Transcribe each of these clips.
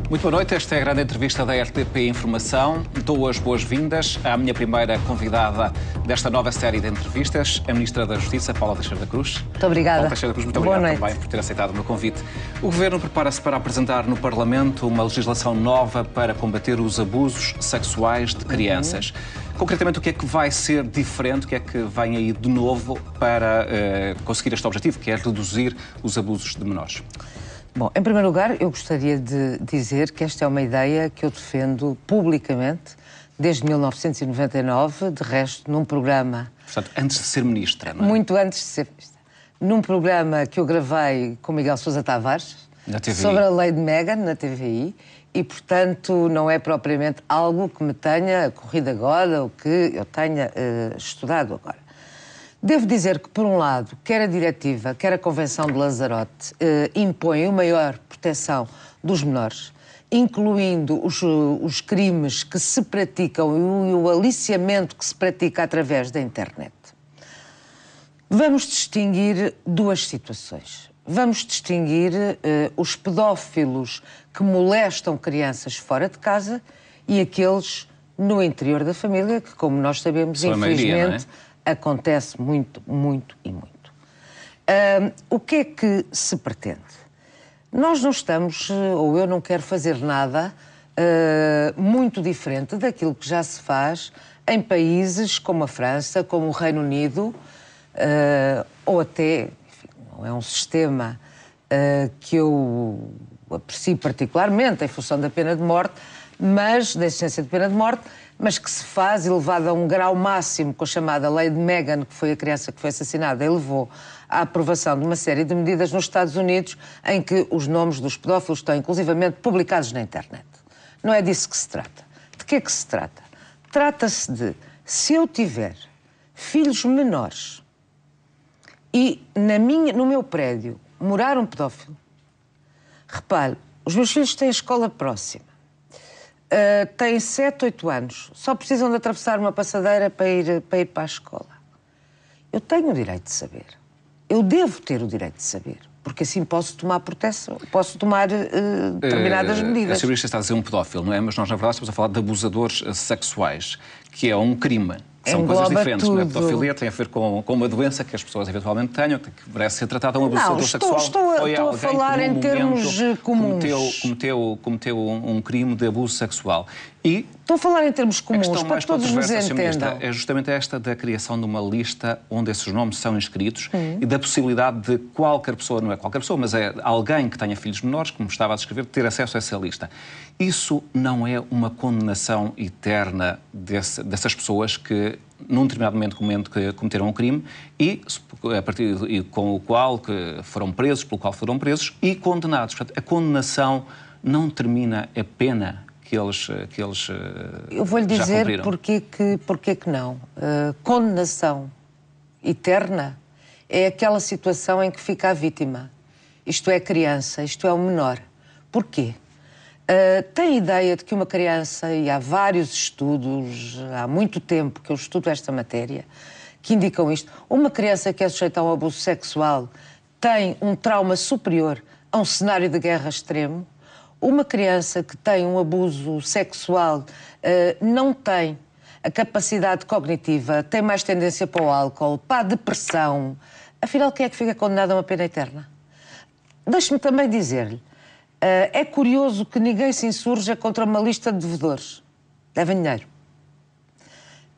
Muito boa noite, esta é a grande entrevista da RTP Informação. Dou as boas-vindas à minha primeira convidada desta nova série de entrevistas, a Ministra da Justiça, Paula Teixeira da Cruz. Muito obrigada. Paula Teixeira da Cruz, muito obrigado também por ter aceitado o meu convite. O Governo prepara-se para apresentar no Parlamento uma legislação nova para combater os abusos sexuais de crianças. Concretamente, o que é que vai ser diferente, o que é que vem aí de novo para conseguir este objetivo, que é reduzir os abusos de menores? Bom, em primeiro lugar, eu gostaria de dizer que esta é uma ideia que eu defendo publicamente desde 1999, de resto, num programa... Portanto, antes de ser ministra, não é? Muito antes de ser ministra. Num programa que eu gravei com Miguel Sousa Tavares, sobre a lei de Meghan, na TVI, e, portanto, não é propriamente algo que me tenha ocorrido agora ou que eu tenha estudado agora. Devo dizer que, por um lado, quer a diretiva, quer a Convenção de Lanzarote impõem uma maior proteção dos menores, incluindo os crimes que se praticam e o aliciamento que se pratica através da internet. Vamos distinguir duas situações. Vamos distinguir os pedófilos que molestam crianças fora de casa e aqueles no interior da família, que, como nós sabemos, infelizmente, acontece muito, muito e muito. O que é que se pretende? Nós não estamos, ou eu não quero fazer nada muito diferente daquilo que já se faz em países como a França, como o Reino Unido, ou até, enfim, não é um sistema que eu aprecio particularmente em função da pena de morte, mas da existência de pena de morte, mas que se faz elevado a um grau máximo com a chamada lei de Meghan, que foi a criança que foi assassinada, e levou à aprovação de uma série de medidas nos Estados Unidos em que os nomes dos pedófilos estão inclusivamente publicados na internet. Não é disso que se trata. De que é que se trata? Trata-se de, se eu tiver filhos menores e no meu prédio morar um pedófilo, repare, os meus filhos têm a escola próxima, têm 7, 8 anos, só precisam de atravessar uma passadeira para ir para a escola. Eu tenho o direito de saber. Eu devo ter o direito de saber, porque assim posso tomar proteção, posso tomar determinadas medidas. A senhora está a dizer um pedófilo, não é? Mas nós, na verdade, estamos a falar de abusadores sexuais, que é um crime. São coisas diferentes, não é? A pedofilia tem a ver com uma doença que as pessoas eventualmente tenham, que merece ser tratada. Um abusador sexual estou a falar em termos comuns. Cometeu um crime de abuso sexual. E estou a falar em termos comuns, para que todos nos entendam. É justamente esta da criação de uma lista onde esses nomes são inscritos e da possibilidade de qualquer pessoa, não é qualquer pessoa, mas é alguém que tenha filhos menores, como estava a descrever, ter acesso a essa lista. Isso não é uma condenação eterna dessas pessoas que, num determinado momento que cometeram um crime e com o qual que foram presos, pelo qual foram presos e condenados. Portanto, a condenação não termina a pena que eles eu vou-lhe dizer porque que não. Condenação eterna é aquela situação em que fica a vítima. Isto é a criança, isto é o menor. Porquê? Tem ideia de que uma criança, e há vários estudos, há muito tempo que eu estudo esta matéria, que indicam isto, uma criança que é sujeita a um abuso sexual tem um trauma superior a um cenário de guerra extremo. Uma criança que tem um abuso sexual não tem a capacidade cognitiva, tem mais tendência para o álcool, para a depressão. Afinal, quem é que fica condenado a uma pena eterna? Deixe-me também dizer-lhe, é curioso que ninguém se insurja contra uma lista de devedores. Devem dinheiro.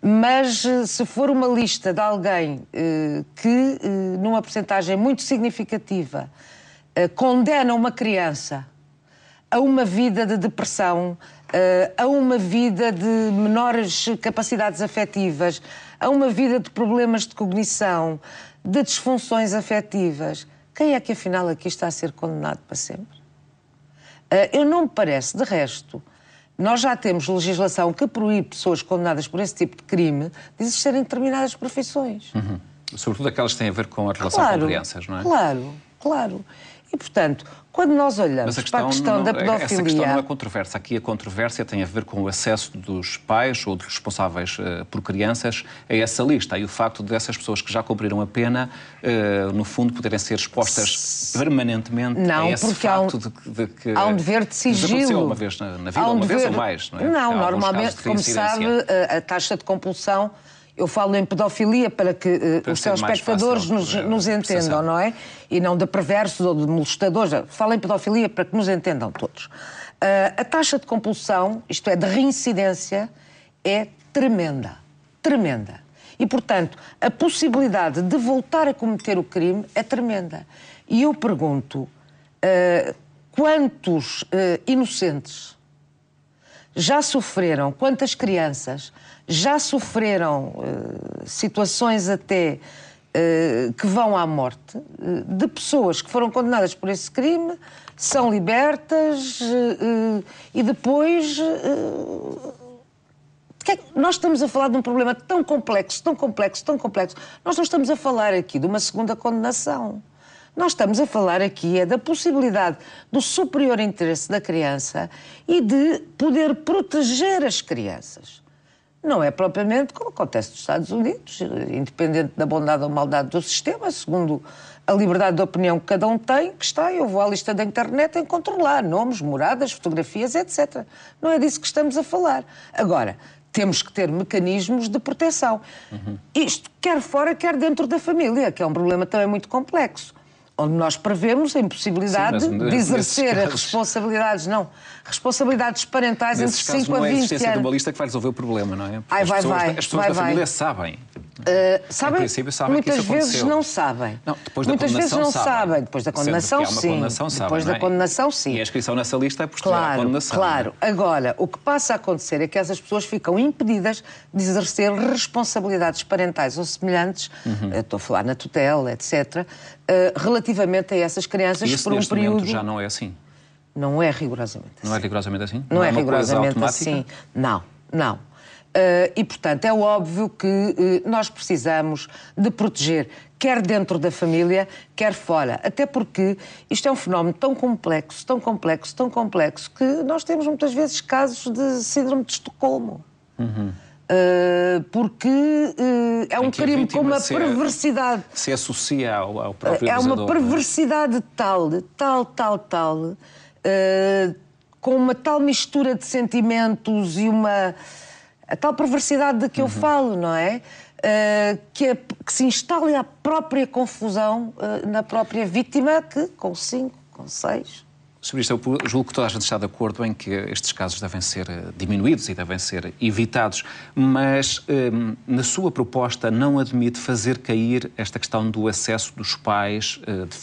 Mas se for uma lista de alguém que, numa percentagem muito significativa, condena uma criança a uma vida de depressão, a uma vida de menores capacidades afetivas, a uma vida de problemas de cognição, de disfunções afetivas, quem é que afinal aqui está a ser condenado para sempre? Eu não me parece, de resto, nós já temos legislação que proíbe pessoas condenadas por esse tipo de crime de existirem determinadas profissões. Sobretudo aquelas que têm a ver com a relação com crianças, não é? Claro. E, portanto, quando nós olhamos para a questão da pedofilia... Essa questão não é controversa. Aqui a controvérsia tem a ver com o acesso dos pais ou dos responsáveis por crianças a essa lista e o facto dessas pessoas que já cumpriram a pena, no fundo, poderem ser expostas permanentemente a esse facto de que... Há um dever de sigilo. Desapareceu uma vez na vida, uma vez ou mais, não é? Não, normalmente, como sabe, a taxa de compulsão... Eu falo em pedofilia para que os telespectadores nos entendam, não é? E não de perversos ou de molestadores. Falo em pedofilia para que nos entendam todos. A taxa de compulsão, isto é, de reincidência, é tremenda. Tremenda. E, portanto, a possibilidade de voltar a cometer o crime é tremenda. E eu pergunto, quantos inocentes já sofreram, quantas crianças já sofreram situações até que vão à morte, de pessoas que foram condenadas por esse crime, são libertas e depois... Nós estamos a falar de um problema tão complexo, tão complexo, tão complexo. Nós não estamos a falar aqui de uma segunda condenação. Nós estamos a falar aqui da possibilidade do superior interesse da criança e de poder proteger as crianças. Não é propriamente como acontece nos Estados Unidos, independente da bondade ou maldade do sistema, segundo a liberdade de opinião que cada um tem, que está, eu vou à lista da internet em controlar nomes, moradas, fotografias, etc. Não é disso que estamos a falar. Agora, temos que ter mecanismos de proteção. Isto quer fora, quer dentro da família, que é um problema também muito complexo, onde nós prevemos a impossibilidade de exercer responsabilidades parentais entre 5 a 20 anos. Não é a existência de uma lista que vai resolver o problema, não é? As pessoas da família sabem. Sabem? Em princípio, sabem muitas que isso vezes aconteceu. não sabem. Não, depois da muitas vezes condenação não sabem. Depois da condenação, sim. Depois da condenação, sim. E a inscrição nessa lista é posterior à condenação. Claro. Agora, o que passa a acontecer é que essas pessoas ficam impedidas de exercer responsabilidades parentais ou semelhantes, estou a falar na tutela, etc., relativamente a essas crianças por um período... já não é assim? Não é rigorosamente assim. Não é rigorosamente assim? Não é rigorosamente assim. Não. E, portanto, é óbvio que nós precisamos de proteger, quer dentro da família, quer fora. Até porque isto é um fenómeno tão complexo, tão complexo, tão complexo, que nós temos muitas vezes casos de síndrome de Estocolmo. Porque é um crime com uma perversidade. Se associa ao próprio abusador. É uma perversidade tal, com uma tal mistura de sentimentos e a tal perversidade de que eu falo, não é? Que se instale a própria confusão na própria vítima, que com 5, com 6... Sobre isto, eu julgo que toda a gente está de acordo em que estes casos devem ser diminuídos e devem ser evitados, mas na sua proposta não admite fazer cair esta questão do acesso dos pais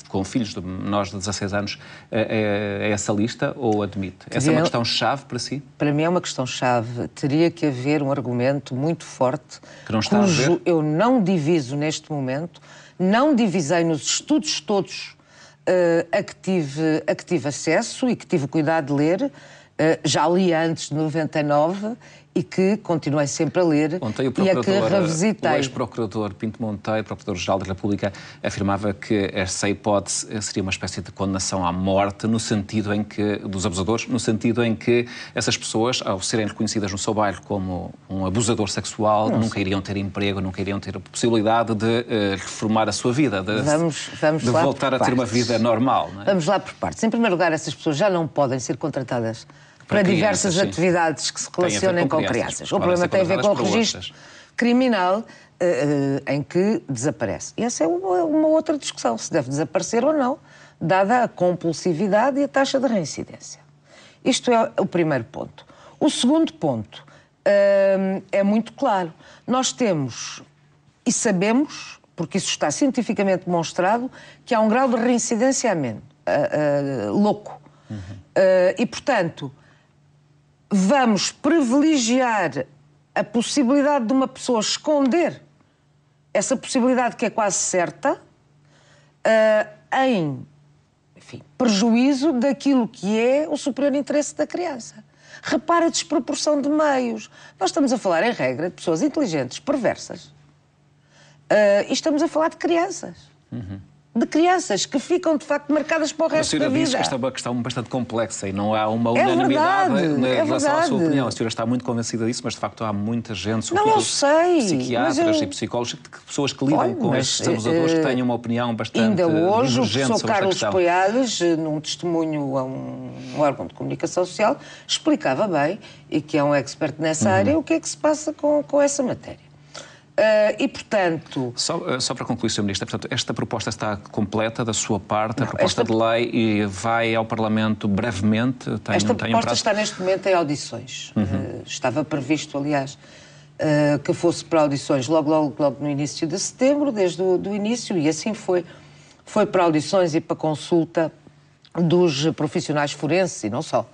com filhos de menores de 16 anos a essa lista, ou admite? Essa é uma questão-chave para si? Para mim é uma questão-chave. Teria que haver um argumento muito forte, que não está cujo eu não diviso neste momento, não divisei nos estudos todos a que tive acesso e que tive o cuidado de ler, já li antes de 99 e que continuei sempre a ler e a que revisitei. O ex-procurador Pinto Monteiro, procurador-geral da República, afirmava que essa hipótese seria uma espécie de condenação à morte no sentido em que, dos abusadores, no sentido em que essas pessoas, ao serem reconhecidas no seu bairro como um abusador sexual, nunca iriam ter emprego, nunca iriam ter a possibilidade de reformar a sua vida, de voltar a ter uma vida normal. Não é? Vamos lá por partes. Em primeiro lugar, essas pessoas já não podem ser contratadas para diversas atividades que se relacionem com crianças. O problema tem a ver com o registro criminal em que desaparece. E essa é uma outra discussão, se deve desaparecer ou não, dada a compulsividade e a taxa de reincidência. Isto é o primeiro ponto. O segundo ponto é muito claro. Nós temos e sabemos, porque isso está cientificamente demonstrado, que há um grau de reincidência louco. E, portanto, vamos privilegiar a possibilidade de uma pessoa esconder essa possibilidade que é quase certa em prejuízo daquilo que é o superior interesse da criança. Repara a desproporção de meios. Nós estamos a falar, em regra, de pessoas inteligentes, perversas. E estamos a falar de crianças. de crianças que ficam, de facto, marcadas para o resto da vida. A senhora disse que esta é uma questão bastante complexa e não há uma unanimidade em relação à sua opinião. A senhora está muito convencida disso, mas, de facto, há muita gente, sobretudo psiquiatras e psicólogos, pessoas que lidam com estes abusadores, que têm uma opinião bastante divergente sobre esta questão. Ainda hoje, o professor Carlos Poiares, num testemunho a um órgão de comunicação social, explicava bem, e que é um expert nessa área, o que é que se passa com essa matéria. E, portanto... Só para concluir, Sr. Ministro, portanto, esta proposta está completa da sua parte, a proposta de lei, e vai ao Parlamento brevemente? Esta proposta está neste momento em audições. Estava previsto, aliás, que fosse para audições logo no início de setembro, desde o início, e assim foi. Foi para audições e para consulta dos profissionais forenses e não só.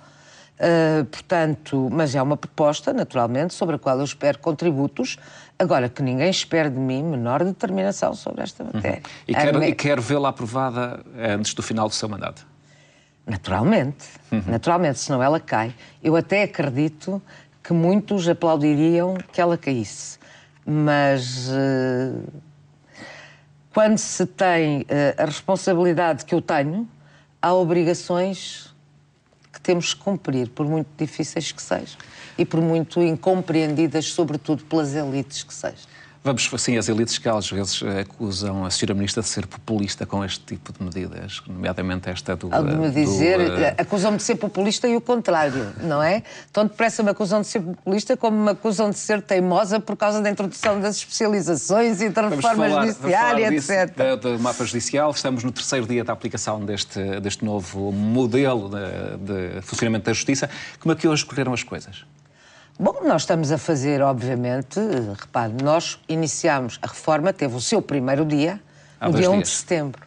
Portanto, mas é uma proposta, naturalmente, sobre a qual eu espero contributos. Agora, que ninguém espere de mim menor determinação sobre esta matéria. E quer vê-la aprovada antes do final do seu mandato? Naturalmente. Naturalmente, senão ela cai. Eu até acredito que muitos aplaudiriam que ela caísse. Mas quando se tem a responsabilidade que eu tenho, há obrigações que temos que cumprir, por muito difíceis que sejam. E por muito incompreendidas, sobretudo pelas elites que sejam. Vamos, assim, as elites que às vezes acusam a Sra. Ministra de ser populista com este tipo de medidas, nomeadamente esta do... Acusam-me de ser populista e o contrário, não é? Tão depressa me acusam de ser populista como me acusam de ser teimosa por causa da introdução das especializações e da reforma judiciária, etc. Do mapa judicial, estamos no 3º dia da aplicação deste novo modelo de funcionamento da justiça. Como é que hoje correram as coisas? Bom, nós estamos a fazer, obviamente, repare, nós iniciámos a reforma, teve o seu primeiro dia, no dia 1 de setembro,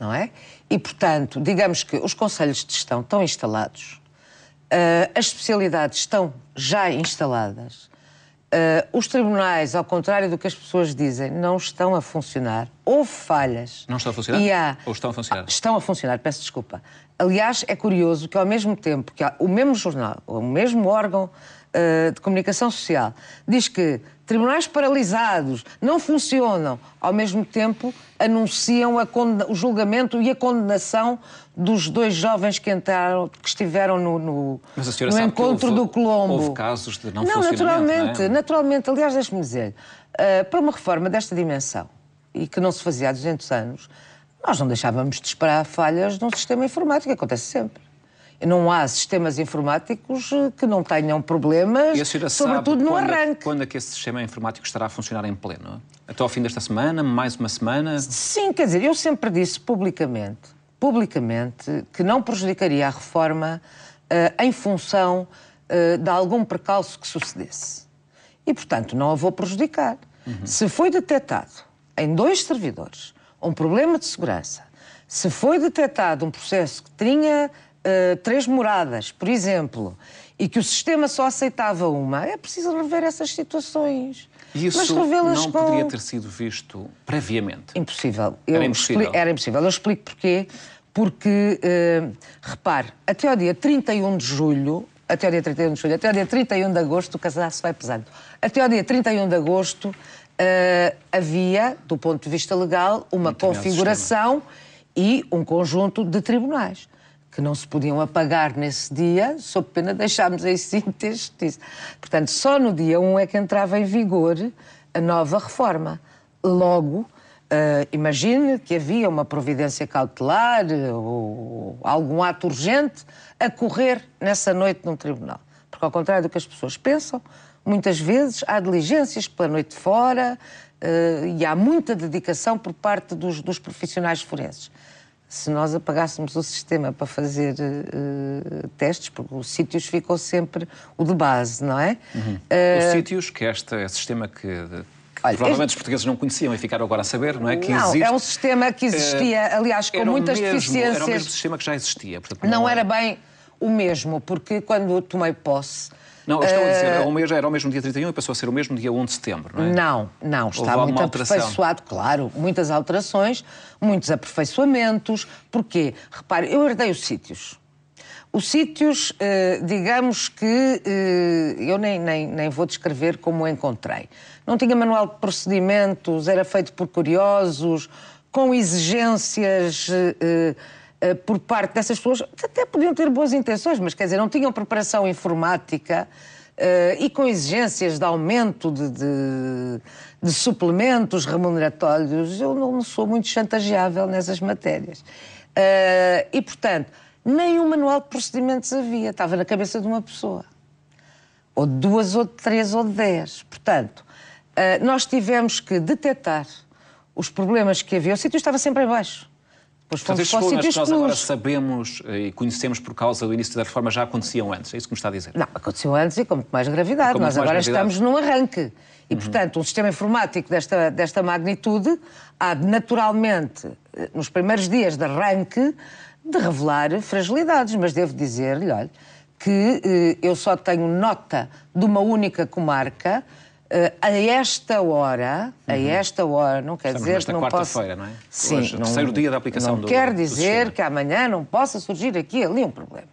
não é? E, portanto, digamos que os conselhos de gestão estão instalados, as especialidades estão já instaladas, os tribunais, ao contrário do que as pessoas dizem, não estão a funcionar, houve falhas. Não estão a funcionar? Ou estão a funcionar? Estão a funcionar, peço desculpa. Aliás, é curioso que ao mesmo tempo que há o mesmo jornal, o mesmo órgão de comunicação social, diz que tribunais paralisados não funcionam, ao mesmo tempo anunciam o julgamento e a condenação dos 2 jovens que estiveram no encontro do Colombo. Houve casos de não funcionamento, naturalmente. Aliás, deixe-me dizer, para uma reforma desta dimensão, e que não se fazia há 200 anos, nós não deixávamos de esperar falhas num sistema informático, acontece sempre. Não há sistemas informáticos que não tenham problemas, sobretudo no arranque. Quando é que esse sistema informático estará a funcionar em pleno? Até ao fim desta semana? Mais uma semana? Sim, quer dizer, eu sempre disse publicamente, que não prejudicaria a reforma em função de algum percalço que sucedesse. E, portanto, não a vou prejudicar. Se foi detectado em 2 servidores um problema de segurança, se foi detectado um processo que tinha 3 moradas, por exemplo, e que o sistema só aceitava uma, é preciso rever essas situações. E isso não poderia ter sido visto previamente? Impossível. Era impossível? Era impossível. Eu explico porquê. Porque, repare, até ao dia 31 de julho, até ao dia 31 de agosto, o casaço vai pesando. Até ao dia 31 de agosto havia, do ponto de vista legal, uma configuração e um conjunto de tribunais que não se podiam apagar nesse dia, sob pena de deixarmos aí sim ter justiça. Portanto, só no dia 1 é que entrava em vigor a nova reforma. Logo, imagine que havia uma providência cautelar ou algum ato urgente a correr nessa noite num tribunal. Porque, ao contrário do que as pessoas pensam, muitas vezes há diligências pela noite fora e há muita dedicação por parte dos profissionais forenses. Se nós apagássemos o sistema para fazer testes, porque os sítios ficou sempre o de base, não é? Os sítios, que este é sistema que provavelmente os portugueses não conheciam e ficaram agora a saber, não é? Que existe, é um sistema que existia, aliás, com muitas deficiências. Era o mesmo sistema que já existia. Portanto, não era bem o mesmo, porque quando tomei posse... Não, estou a dizer, era o mesmo dia 31 e passou a ser o mesmo dia 1 de setembro, não é? Não, está muito aperfeiçoado, claro, muitas alterações, muitos aperfeiçoamentos. Porquê? Repare, eu herdei os sítios. Os sítios, digamos que eu nem vou descrever como o encontrei. Não tinha manual de procedimentos, era feito por curiosos, com exigências por parte dessas pessoas, que até podiam ter boas intenções, mas quer dizer, não tinham preparação informática e com exigências de aumento de suplementos remuneratórios. Eu não sou muito chantageável nessas matérias. E, portanto, nem um manual de procedimentos havia. Estava na cabeça de uma pessoa. Ou de 2, ou de 3, ou de 10. Portanto, nós tivemos que detectar os problemas que havia. O sítio estava sempre em baixo. Depois fomos para o sítio nós agora sabemos e conhecemos por causa do início da reforma já aconteciam antes. É isso que me está a dizer? Não, aconteceu antes e com muito mais gravidade. Nós agora estamos num arranque. E, portanto, um sistema informático desta magnitude há de, naturalmente, nos primeiros dias de arranque, de revelar fragilidades. Mas devo dizer-lhe, olha, que eu só tenho nota de uma única comarca a esta hora, não quer dizer que não possa... quarta-feira, não é? Sim, hoje, terceiro dia da aplicação não quer dizer que amanhã não possa surgir aqui ali um problema.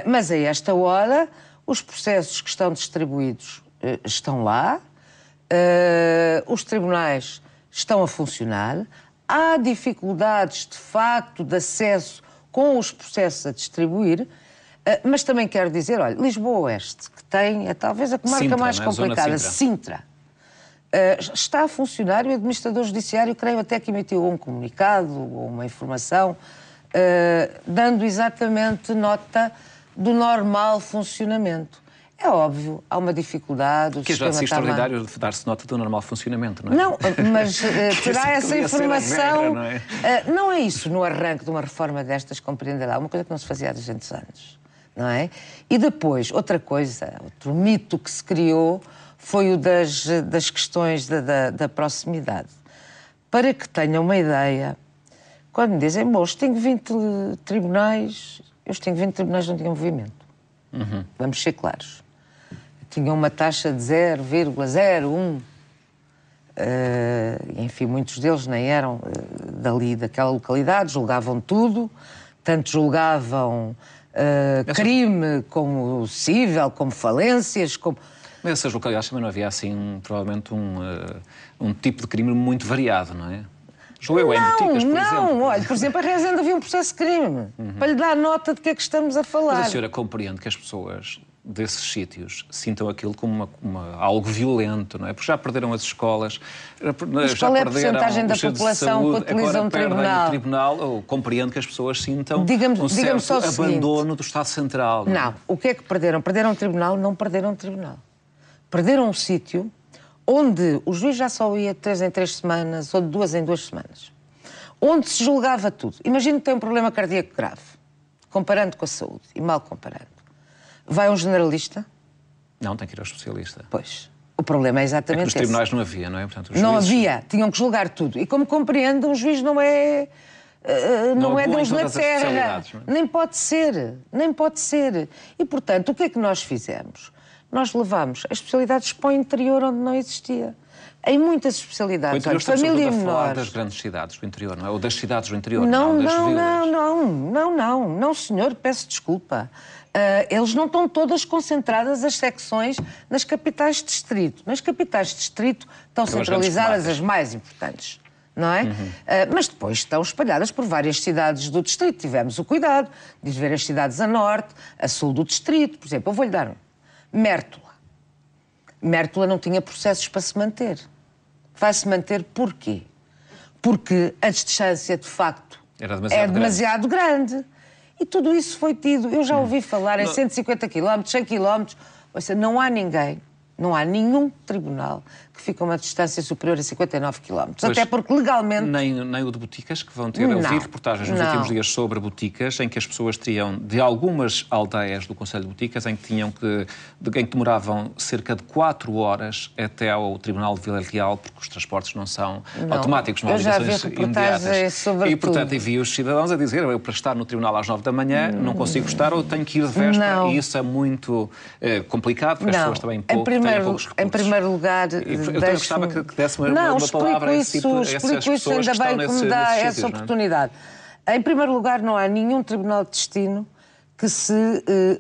Mas a esta hora, os processos que estão distribuídos estão lá, os tribunais estão a funcionar, há dificuldades, de facto, de acesso com os processos a distribuir, mas também quero dizer, olha, Lisboa Oeste, que tem talvez a comarca Sintra, mais complicada, Sintra, está a funcionar e o administrador judiciário, creio até que emitiu um comunicado ou uma informação, dando exatamente nota do normal funcionamento. É óbvio, há uma dificuldade... Que já extraordinário de dar-se nota do normal funcionamento, não é? Não, mas terá essa informação... Regra, não é? Não é isso, no arranque de uma reforma destas, compreenderá, uma coisa que não se fazia há 200 anos, não é? E depois, outra coisa, outro mito que se criou foi o das questões da proximidade. Para que tenham uma ideia, quando me dizem, bom, os tenho 20 tribunais, os tenho 20 tribunais não tinham movimento. Vamos ser claros. Tinham uma taxa de 0,01. Enfim, muitos deles nem eram daquela localidade, julgavam tudo, tanto julgavam crime como cível, como falências, como... Mas essas localidades também não havia, assim, provavelmente um tipo de crime muito variado, não é? Julgueu em boticas, por exemplo. Não, olha, por exemplo, a Rezende havia um processo de crime, para lhe dar nota de que é que estamos a falar. Mas a senhora compreende que as pessoas desses sítios sintam aquilo como algo violento, não é? Porque já perderam as escolas, mas já qual é a perderam porcentagem da população que utiliza um tribunal? O tribunal, ou compreendo que as pessoas sintam um certo abandono do Estado Central. Não, o que é que perderam? Perderam o tribunal? Não perderam o tribunal. Perderam um sítio onde o juiz já só ia de 3 em 3 semanas ou de 2 em 2 semanas. Onde se julgava tudo. Imagina que tem um problema cardíaco grave, comparando com a saúde, e mal comparando. Vai um generalista? Não, tem que ir ao especialista. Pois. O problema é exatamente nos tribunais não havia, não é? Portanto, não havia. Tinham que julgar tudo. E como compreende, um juiz não é Deus na terra. Nem pode ser. Nem pode ser. E, portanto, o que é que nós fizemos? Nós levámos as especialidades para o interior onde não existia. Em muitas especialidades, olha, família menor... falar das grandes cidades do interior, não é? Ou das cidades do interior, não, das vilas. Não, senhor, peço desculpa. Eles não estão todas concentradas as secções nas capitais de distrito. Nas capitais de distrito estão centralizadas as mais importantes, não é? Mas depois estão espalhadas por várias cidades do distrito. Tivemos o cuidado de ver as cidades a norte, a sul do distrito. Por exemplo, eu vou-lhe dar Mértola. Mértola não tinha processos para se manter. Vai-se manter porquê? Porque a distância, de facto, é demasiado grande. E tudo isso foi tido. Eu já ouvi falar em 150 km, 100 km. Ou seja, não há ninguém, não há nenhum tribunal que fique a uma distância superior a 59 km. Até porque legalmente... Nem o de Boticas, que vão ter... Eu vi reportagens nos últimos dias sobre Boticas, em que as pessoas teriam, de algumas aldeias do Concelho de Boticas, em que demoravam cerca de 4 horas até ao Tribunal de Vila Real, porque os transportes não são automáticos, não há ligações imediatas. Sobre e, portanto, vi os cidadãos a dizer, eu para estar no tribunal às 9 da manhã não consigo estar, ou tenho que ir de véspera, e isso é muito complicado, porque as pessoas também têm poucos recursos. Em primeiro lugar... Eu também gostava que desse uma palavra a essas pessoas que estão nesses sítios. Ainda bem que me dá essa oportunidade. Em primeiro lugar, não há nenhum tribunal de destino que se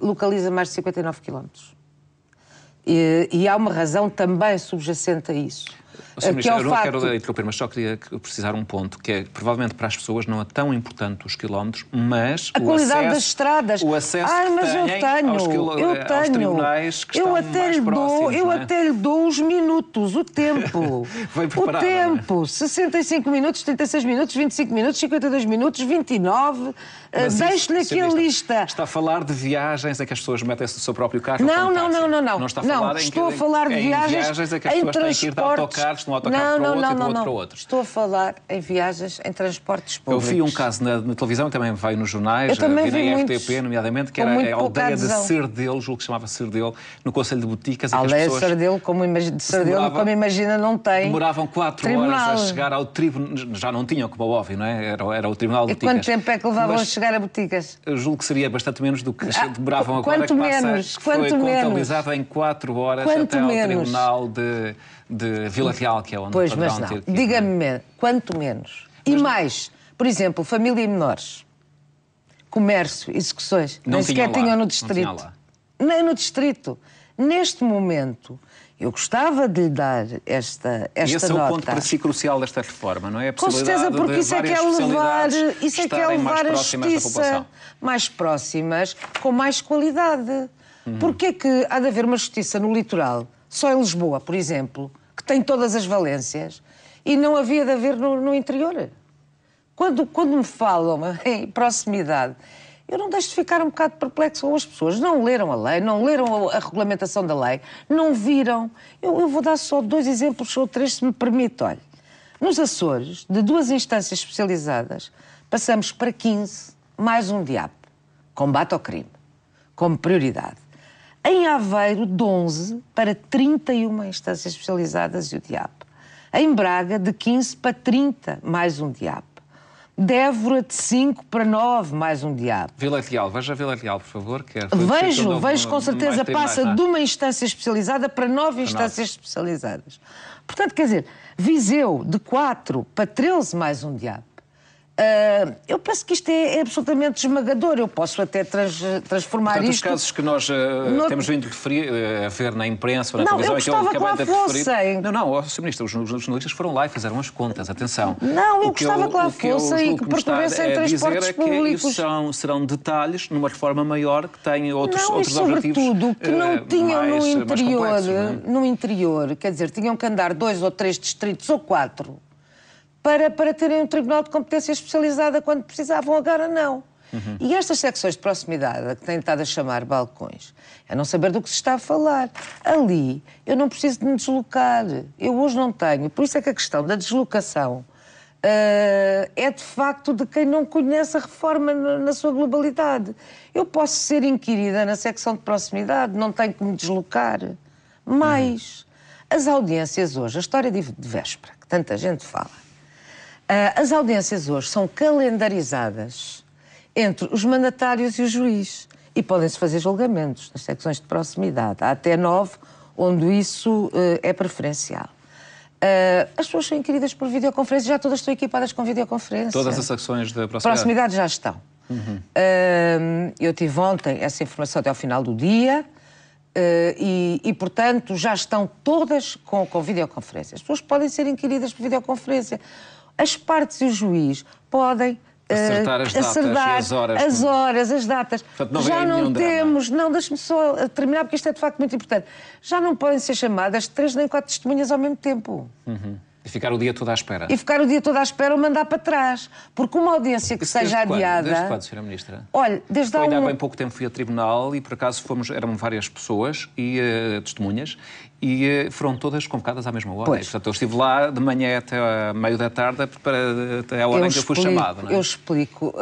localiza a mais de 59 km. E há uma razão também subjacente a isso. que é o facto... Eu não quero interromper, mas só queria precisar um ponto, que é que provavelmente para as pessoas não é tão importante os quilómetros, mas a qualidade das estradas. O acesso mas eu tenho, aos tribunais que estão mais próximos. Eu até lhe dou os minutos, o tempo. O tempo, 65 minutos, 36 minutos, 25 minutos, 52 minutos, 29... Deixe-lhe aqui a lista. Está a falar de viagens em que as pessoas metem-se no seu próprio carro? Não. Não está a falar estou a falar de viagens em que as pessoas têm que ir de autocarros, de um autocarro para outro e de outro para outro. Estou a falar em viagens em transportes públicos. Eu vi um caso na televisão, também veio nos jornais, vi na RTP, nomeadamente, que era a aldeia de Serdelo, julgo que se chamava Serdelo, no Concelho de Boticas. A aldeia de Serdelo, como imagina, não tem. Demoravam 4 horas a chegar ao tribunal. Já não tinham, como é óbvio, não é? Era o Tribunal de Boticas. E quanto tempo é que levavam a chegar a Boticas? Eu julgo que seria bastante menos do que demoravam agora. Quanto menos? Foi contabilizado em 4 horas até ao Tribunal de Vila Real, que é onde poderão ter que ir. Diga-me, quanto menos? E mais, por exemplo, família e menores, comércio, execuções, nem sequer tinham no distrito. Nem no distrito. Neste momento, eu gostava de lhe dar esta nota. E esse é o ponto para si crucial desta reforma, não é? A com certeza, porque isso é que é levar a justiça mais próximas, com mais qualidade. Porque é que há de haver uma justiça no litoral, só em Lisboa, por exemplo, que tem todas as valências, e não havia de haver no interior? Quando me falam em proximidade, eu não deixo de ficar um bocado perplexo com as pessoas. Não leram a lei, não leram a regulamentação da lei, não viram. Eu vou dar só 2 exemplos ou 3, se me permite. Olha, nos Açores, de 2 instâncias especializadas, passamos para 15, mais um DIAP, combate ao crime, como prioridade. Em Aveiro, de 11 para 31 instâncias especializadas e o DIAP. Em Braga, de 15 para 30, mais um DIAP. De Évora, de 5 para 9, mais um DIAP. Vila Real, veja Vila Real, por favor. Vejo com certeza, passa de uma instância especializada para 9 instâncias especializadas. Portanto, quer dizer, Viseu, de 4 para 13, mais um DIAP. Eu penso que isto é absolutamente esmagador. Eu posso até transformar Portanto, isto... os casos que nós temos vindo a ver na imprensa ou na televisão... eu gostava que lá fossem. Não, Sr. Ministro, os jornalistas foram lá e fizeram as contas, atenção. Não, eu gostava que lá fossem e que percorressem transportes públicos. Serão detalhes numa reforma maior que tem outros objetivos sobretudo, que não tinham no é? interior, quer dizer, tinham que andar 2 ou 3 distritos ou 4... Para terem um tribunal de competência especializada quando precisavam, agora não. E estas secções de proximidade, que têm estado a chamar balcões, é não saber do que se está a falar. Ali, eu não preciso de me deslocar. Eu hoje não tenho. Por isso é que a questão da deslocação é, de facto, de quem não conhece a reforma na sua globalidade. Eu posso ser inquirida na secção de proximidade, não tenho que me deslocar. Mas as audiências hoje, a história de véspera, que tanta gente fala, as audiências hoje são calendarizadas entre os mandatários e o juiz e podem-se fazer julgamentos nas secções de proximidade. Há até 9, onde isso é preferencial. As pessoas são inquiridas por videoconferência, já todas estão equipadas com videoconferência. Todas as secções de proximidade? Proximidade já estão. Eu tive ontem essa informação até ao final do dia e, portanto, já estão todas com videoconferência. As pessoas podem ser inquiridas por videoconferência. As partes e o juiz podem acertar as datas e as horas. As horas, as datas. Portanto, não já não temos... drama. Não, deixe-me só terminar, porque isto é de facto muito importante. Já não podem ser chamadas 3 nem 4 testemunhas ao mesmo tempo. E ficar o dia todo à espera. E ficar o dia todo à espera ou mandar para trás. Porque uma audiência que seja adiada... Desde quando, Sra. Ministra? Olha, desde há Ainda há bem pouco tempo fui a tribunal e, por acaso, eram várias pessoas e testemunhas e foram todas convocadas à mesma hora. Pois. Portanto, eu estive lá de manhã até meio da tarde, até a hora em que eu fui chamado. Não é? Eu explico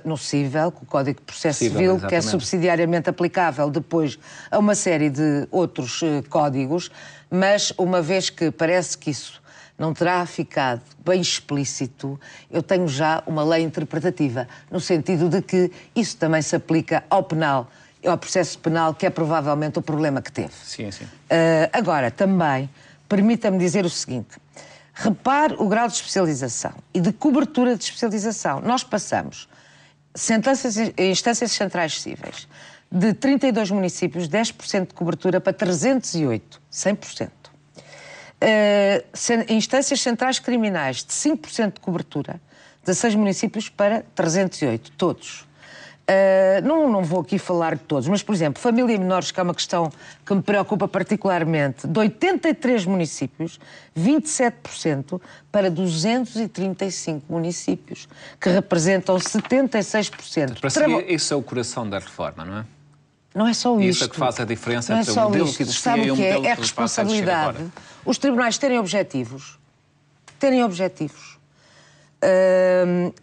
no CIVEL, com o Código de Processo Civil, exatamente, que é subsidiariamente aplicável depois a uma série de outros códigos, mas uma vez que parece que isso não terá ficado bem explícito, eu tenho já uma lei interpretativa, no sentido de que isso também se aplica ao penal, ao processo penal, que é provavelmente o problema que teve. Sim. Agora, também, permita-me dizer o seguinte, repare o grau de especialização e de cobertura de especialização. Nós passamos instâncias centrais cíveis de 32 municípios, 10% de cobertura para 308, 100%. instâncias centrais criminais de 5% de cobertura, 16 municípios para 308, todos. Não vou aqui falar de todos, mas, por exemplo, família e menores, que é uma questão que me preocupa particularmente, de 83 municípios, 27% para 235 municípios, que representam 76%. Parece que isso é o coração da reforma, não é? Não é só isto. Isso é que faz a diferença entre o modelo que existia e o modelo que é responsabilidade. Os tribunais terem objetivos,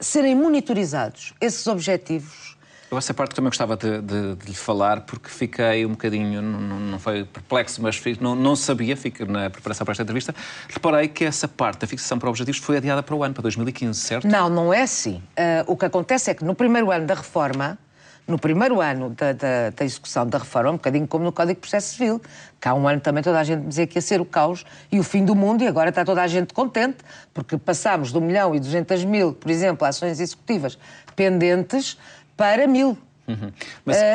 serem monitorizados esses objetivos. Eu essa parte também gostava de lhe falar, porque fiquei um bocadinho, não foi perplexo, mas não sabia, fico na preparação para esta entrevista, reparei que essa parte da fixação para objetivos foi adiada para o ano, para 2015, certo? Não é assim. O que acontece é que no primeiro ano da reforma, no primeiro ano da execução da reforma, um bocadinho como no Código de Processo Civil, que há um ano também toda a gente dizia que ia ser o caos e o fim do mundo, e agora está toda a gente contente, porque passámos de 1.200.000, por exemplo, ações executivas pendentes para 1.000,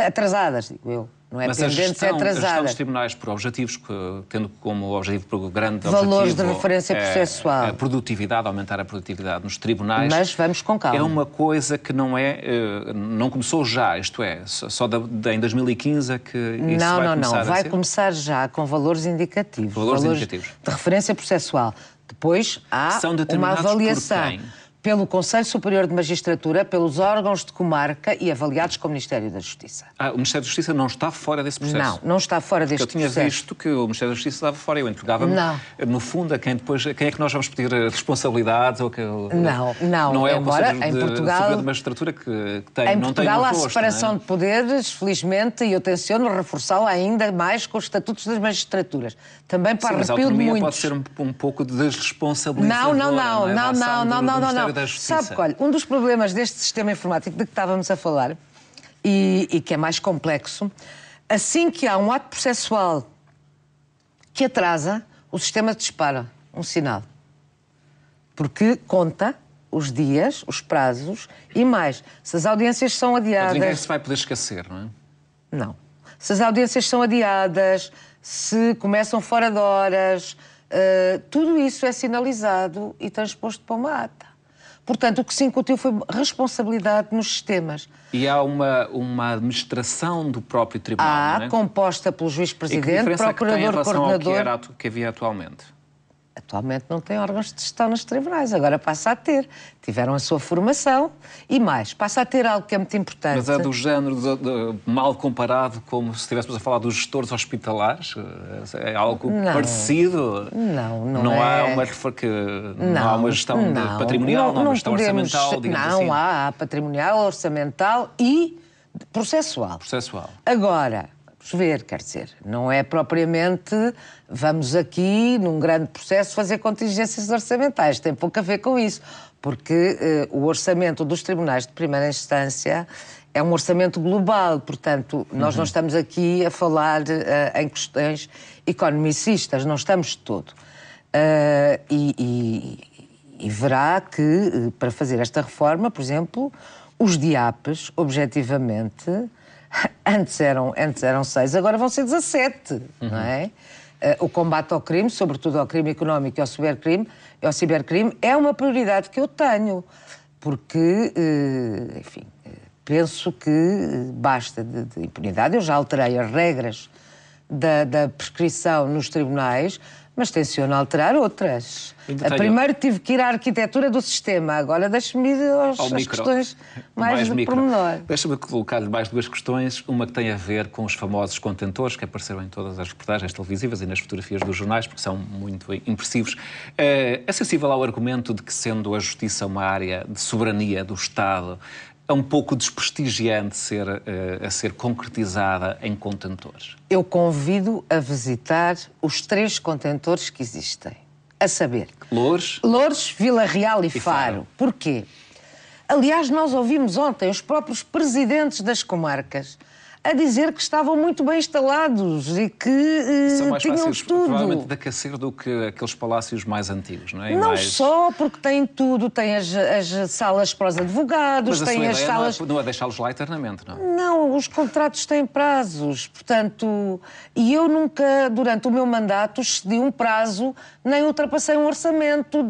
atrasadas, digo eu. Não é pendentes, é atrasadas. A gestão dos tribunais por objetivos, tendo como objetivo grande valores objetivo, de referência processual. A produtividade, aumentar a produtividade nos tribunais. Mas vamos com calma. É uma coisa que não começou já, isto é, só em 2015 é que isso vai começar a ser? Vai começar já com valores indicativos. Valores indicativos. De referência processual. Depois há uma avaliação. Por quem? Pelo Conselho Superior de Magistratura, pelos órgãos de comarca e avaliados com o Ministério da Justiça. O Ministério da Justiça não está fora desse processo? Não está fora deste processo. Eu tinha visto que o Ministério da Justiça estava fora. Eu entregava-me, no fundo, a quem é que nós vamos pedir responsabilidades? Não é embora, o Conselho Superior de Magistratura que tem, em não tem Portugal um há rosto, separação de poderes, felizmente, e eu tenciono reforçá-la ainda mais com os estatutos das magistraturas. Também para arrepio de muitos. Mas a autonomia pode ser um pouco desresponsabilizadora. Não. Sabe que, olha, um dos problemas deste sistema informático de que estávamos a falar, e que é mais complexo, assim que há um ato processual que atrasa, o sistema dispara um sinal. Porque conta os dias, os prazos e mais. Se as audiências são adiadas... Mas ninguém se vai poder esquecer, não é? Não. Se as audiências são adiadas, se começam fora de horas, tudo isso é sinalizado e transposto para uma ata. Portanto, o que se incutiu foi responsabilidade nos sistemas. E há uma administração do próprio tribunal, não é? Composta pelo juiz-presidente, procurador, coordenador... Ao que havia atualmente? Atualmente não tem órgãos de gestão nos tribunais, agora passa a ter. Tiveram a sua formação e mais, passa a ter algo que é muito importante. Mas é do género mal comparado, como se estivéssemos a falar dos gestores hospitalares? É algo parecido? Não há uma gestão patrimonial, não há uma gestão orçamental, digamos assim? Não, há patrimonial, orçamental e processual. Agora... ver, quer dizer, não é propriamente vamos aqui, num grande processo, fazer contingências orçamentais. Tem pouco a ver com isso, porque o orçamento dos tribunais de primeira instância é um orçamento global, portanto, nós não estamos aqui a falar em questões economicistas, não estamos de todo. E verá que, para fazer esta reforma, por exemplo, os DIAPs, objetivamente... Antes eram 6, agora vão ser 17, não é? O combate ao crime, sobretudo ao crime económico e ao cibercrime, é uma prioridade que eu tenho, porque, enfim, penso que basta de impunidade. Eu já alterei as regras da prescrição nos tribunais, mas tenciono alterar outras. Primeiro tive que ir à arquitetura do sistema, agora deixe-me ir às questões mais de pormenor. Deixa-me colocar-lhe mais duas questões. Uma que tem a ver com os famosos contentores, que apareceram em todas as reportagens televisivas e nas fotografias dos jornais, porque são muito impressivos. É sensível ao argumento de que, sendo a justiça uma área de soberania do Estado, é um pouco desprestigiante a ser concretizada em contentores? Eu convido a visitar os 3 contentores que existem. A saber... Loures, Vila Real e Faro. Porquê? Aliás, nós ouvimos ontem os próprios presidentes das comarcas a dizer que estavam muito bem instalados e que são mais tinham fáceis, tudo. provavelmente, de aquecer do que aqueles palácios mais antigos, não é? Não só porque têm tudo, têm as salas para os advogados, mas têm as salas... não é deixá-los lá eternamente, não? Não, os contratos têm prazos, portanto... E eu nunca, durante o meu mandato, excedi um prazo, nem ultrapassei um orçamento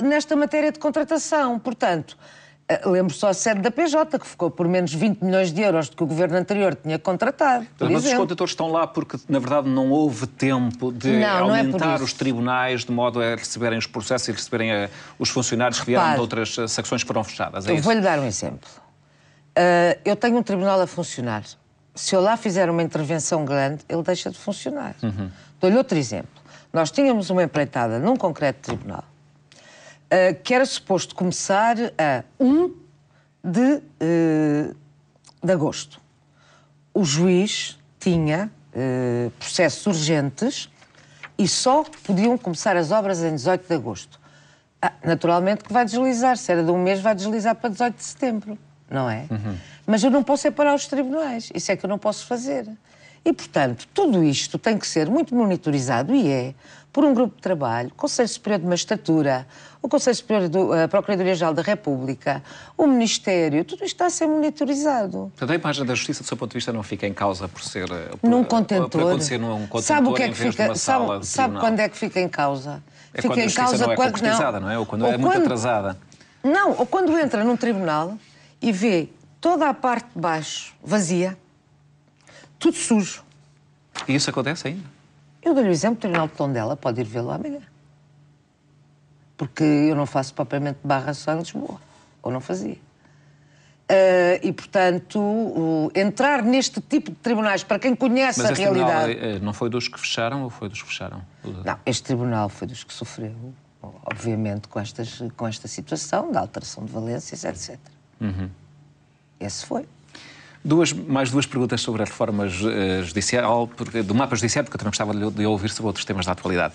nesta matéria de contratação. Portanto, lembro só a sede da PJ, que ficou por menos 20 milhões de euros do que o governo anterior tinha contratado. Mas os contentores estão lá porque, na verdade, não houve tempo de aumentar os tribunais de modo a receberem os processos e receberem os funcionários que vieram de outras secções que foram fechadas. Eu vou-lhe dar um exemplo. Eu tenho um tribunal a funcionar. Se eu lá fizer uma intervenção grande, ele deixa de funcionar. Dou-lhe outro exemplo. Nós tínhamos uma empreitada num concreto tribunal que era suposto começar a 1 de agosto. O juiz tinha processos urgentes e só podiam começar as obras em 18 de agosto. Naturalmente que vai deslizar. Se era de um mês, vai deslizar para 18 de setembro. Não é? Mas eu não posso separar os tribunais. Isso é que eu não posso fazer. E, portanto, tudo isto tem que ser muito monitorizado e é por um grupo de trabalho, o Conselho Superior de Magistratura, o Conselho Superior da Procuradoria-Geral da República, o Ministério, tudo isto está a ser monitorizado. Portanto, a imagem da justiça, do seu ponto de vista, não fica em causa por ser... num contentor. Por acontecer num contentor sabe o que é que em vez fica, de uma sala de sabe quando é que fica em causa? É fica quando a justiça não é concretizada, não é? Ou quando é muito atrasada. Não, ou quando entra num tribunal e vê toda a parte de baixo vazia, tudo sujo. E isso acontece ainda? Eu dou-lhe o exemplo, o Tribunal de Tondela, pode ir vê-lo amanhã. Porque eu não faço propriamente barra só em Lisboa. Ou não fazia. E, portanto, entrar neste tipo de tribunais, para quem conhece a realidade... Tribunal não foi dos que fecharam ou foi dos que fecharam? Não, este tribunal foi dos que sofreu, obviamente, com esta situação da alteração de valências, etc. Esse foi. Mais duas perguntas sobre a reforma judicial, do mapa judiciário, porque eu também gostava de ouvir sobre outros temas da atualidade.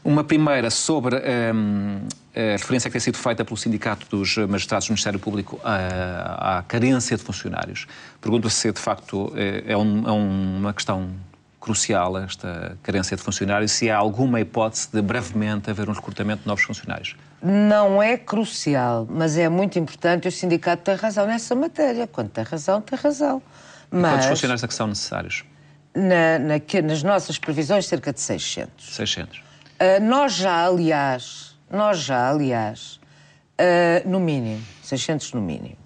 Uma primeira sobre a referência que tem sido feita pelo Sindicato dos Magistrados do Ministério Público à carência de funcionários. Pergunto se, de facto, é uma questão crucial esta carência de funcionários, se há alguma hipótese de brevemente haver um recrutamento de novos funcionários. Não é crucial, mas é muito importante e o sindicato tem razão nessa matéria. Quando tem razão, tem razão. Mas quantos funcionários é que são necessários? Nas nossas previsões, cerca de 600. 600. Nós já, aliás, no mínimo, 600 no mínimo.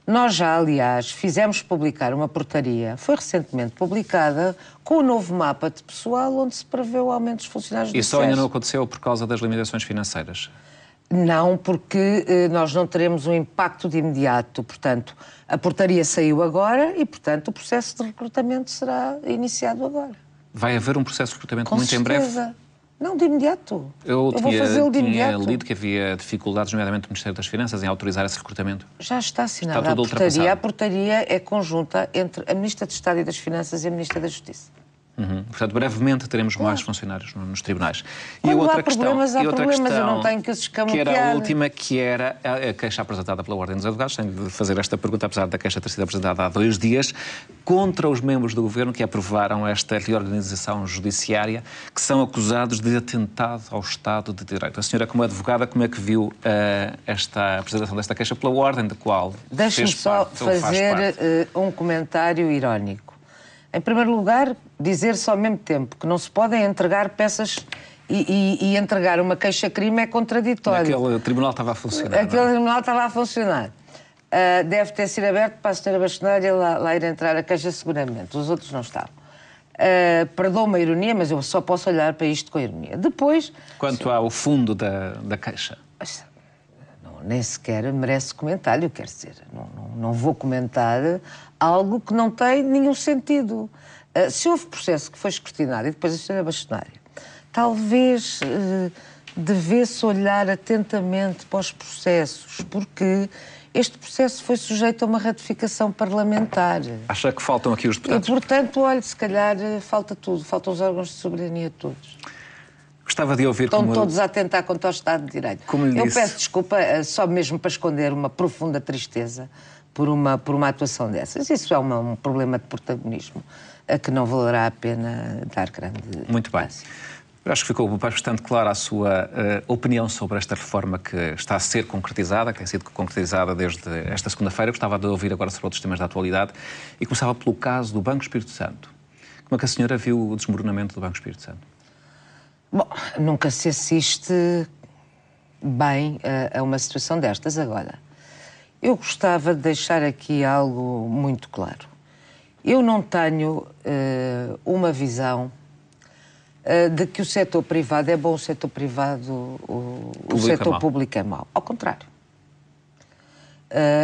Nós já, aliás, fizemos publicar uma portaria, foi recentemente publicada, com o novo mapa de pessoal, onde se prevê o aumento dos funcionários judiciais. Isso ainda não aconteceu por causa das limitações financeiras? Não, porque nós não teremos um impacto de imediato. Portanto, a portaria saiu agora e, portanto, o processo de recrutamento será iniciado agora. Vai haver um processo de recrutamento com muito certeza. Em breve? Não, de imediato. Eu vou fazê-lo de imediato. Tinha lido que havia dificuldades, nomeadamente do Ministério das Finanças, em autorizar esse recrutamento. Já está assinada a portaria. A portaria é conjunta entre a Ministra de Estado e das Finanças e a Ministra da Justiça. Portanto, brevemente teremos mais funcionários nos tribunais. E outra questão, eu não tenho que se escamotear. Que era a última, que era a queixa apresentada pela Ordem dos Advogados. Tenho de fazer esta pergunta, apesar da queixa ter sido apresentada há 2 dias, contra os membros do Governo que aprovaram esta reorganização judiciária, que são acusados de atentado ao Estado de Direito. A senhora, como advogada, como é que viu esta apresentação desta queixa pela Ordem, de qual Deixe-me só fazer um comentário irónico. Em primeiro lugar, dizer-se ao mesmo tempo que não se podem entregar peças e entregar uma queixa-crime é contraditório. Aquele tribunal estava a funcionar. Aquele tribunal estava a funcionar. Deve ter sido aberto para a senhora bastonária lá ir entrar a queixa seguramente. Os outros não estavam. Perdoa-me a ironia, mas eu só posso olhar para isto com ironia. Depois... Quanto ao fundo da queixa? Nem sequer merece comentário, quer dizer, não vou comentar algo que não tem nenhum sentido. Se houve processo que foi escrutinado e depois a senhora bastonária, talvez devesse olhar atentamente para os processos, porque este processo foi sujeito a uma ratificação parlamentar. Acha que faltam aqui os deputados? E, portanto, olha, se calhar falta tudo, faltam os órgãos de soberania todos. Gostava de ouvir Estão todos a atentar contra o Estado de Direito. Como lhe disse. Eu peço desculpa, só mesmo para esconder uma profunda tristeza, por uma atuação dessas. Isso é um problema de protagonismo a que não valerá a pena dar grande... Muito bem. Eu acho que ficou bastante clara a sua opinião sobre esta reforma que está a ser concretizada, que tem sido concretizada desde esta segunda-feira. Gostava de ouvir agora sobre outros temas da atualidade e começava pelo caso do Banco Espírito Santo. Como é que a senhora viu o desmoronamento do Banco Espírito Santo? Bom, nunca se assiste bem a uma situação destas agora. Eu gostava de deixar aqui algo muito claro. Eu não tenho uma visão de que o setor privado é bom, o setor privado, o setor público é mau. Ao contrário.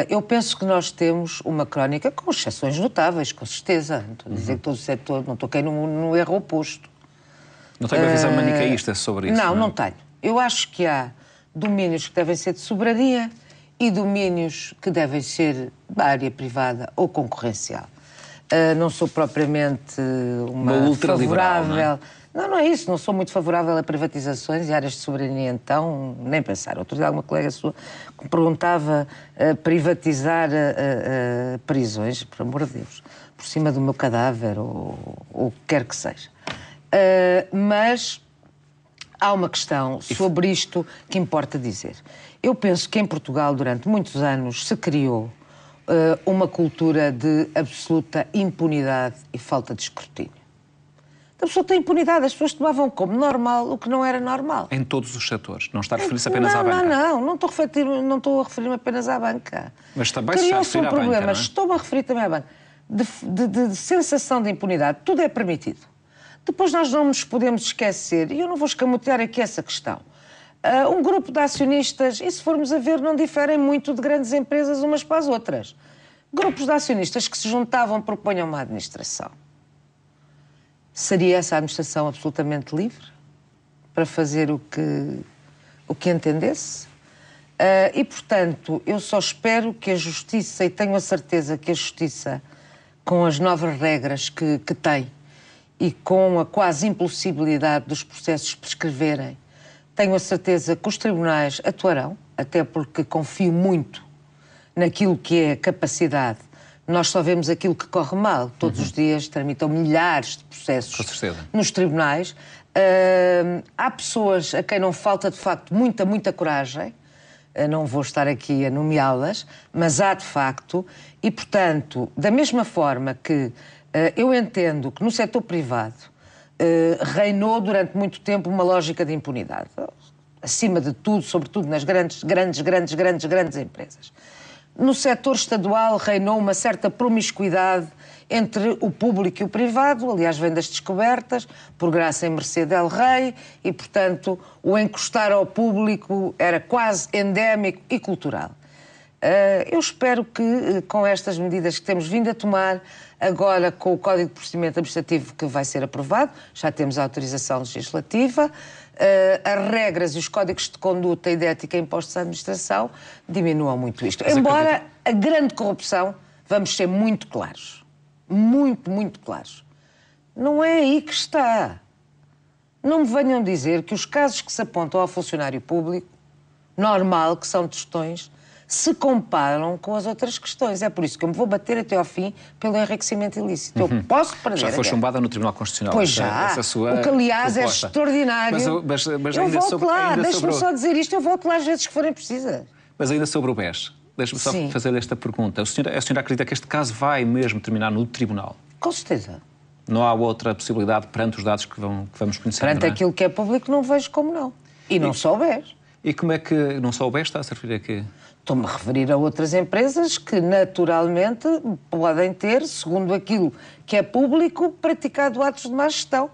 Eu penso que nós temos uma crónica com exceções notáveis, com certeza. Não estou a dizer que todo o setor, não estou aqui no erro oposto. Não tenho uma visão manicaísta sobre isso? Não tenho. Eu acho que há domínios que devem ser de soberania e domínios que devem ser da área privada ou concorrencial. Não sou propriamente uma favorável... Não é isso. Não sou muito favorável a privatizações e áreas de soberania, então, nem pensar. Outro dia, alguma colega sua que me perguntava privatizar prisões, por amor de Deus, por cima do meu cadáver ou o que quer que seja. Mas há uma questão sobre isto que importa dizer. Eu penso que em Portugal, durante muitos anos, se criou uma cultura de absoluta impunidade e falta de escrutínio. De absoluta impunidade. As pessoas tomavam como normal o que não era normal. Em todos os setores? Não está a referir-se apenas à banca? Não estou a referir-me apenas à banca. Mas também se está a referir à banca, não é? Estou-me a referir também à banca. De sensação de impunidade. Tudo é permitido. Depois nós não nos podemos esquecer, e eu não vou escamotear aqui essa questão, um grupo de acionistas, e se formos a ver, não diferem muito de grandes empresas umas para as outras. Grupos de acionistas que se juntavam propunham uma administração. Seria essa administração absolutamente livre para fazer o que entendesse? E, portanto, eu só espero que a Justiça, e tenho a certeza que a Justiça, com as novas regras que tem e com a quase impossibilidade dos processos prescreverem, tenho a certeza que os tribunais atuarão, até porque confio muito naquilo que é a capacidade. Nós só vemos aquilo que corre mal. Todos os dias tramitam milhares de processos nos tribunais. Há pessoas a quem não falta, de facto, muita coragem. Não vou estar aqui a nomeá-las, mas há, de facto. E, portanto, da mesma forma que eu entendo que no setor privado reinou durante muito tempo uma lógica de impunidade. Acima de tudo, sobretudo nas grandes empresas. No setor estadual reinou uma certa promiscuidade entre o público e o privado, aliás, vem das descobertas, por graça e mercê del Rei, e, portanto, o encostar ao público era quase endémico e cultural. Eu espero que, com estas medidas que temos vindo a tomar, agora com o Código de Procedimento Administrativo que vai ser aprovado, já temos a autorização legislativa, as regras e os códigos de conduta e de ética impostos à administração diminuam muito isto. Embora a grande corrupção, vamos ser muito claros, muito claros, não é aí que está. Não me venham dizer que os casos que se apontam ao funcionário público, normal, que são tostões, se comparam com as outras questões. É por isso que eu me vou bater até ao fim pelo enriquecimento ilícito. Eu posso perder. Já foi chumbada no Tribunal Constitucional. Pois já. O que, aliás, é extraordinário. Mas eu volto lá. Deixa-me só dizer isto. Eu volto lá às vezes que forem precisas. Mas ainda sobre o BES. Deixa-me só fazer esta pergunta. A senhora acredita que este caso vai mesmo terminar no Tribunal? Com certeza. Não há outra possibilidade perante os dados que vamos conhecer? Perante aquilo que é público, não vejo como não. E não só o BES. E como é que não só o BES está a servir aqui? Estou-me a referir a outras empresas que, naturalmente, podem ter, segundo aquilo que é público, praticado atos de má gestão.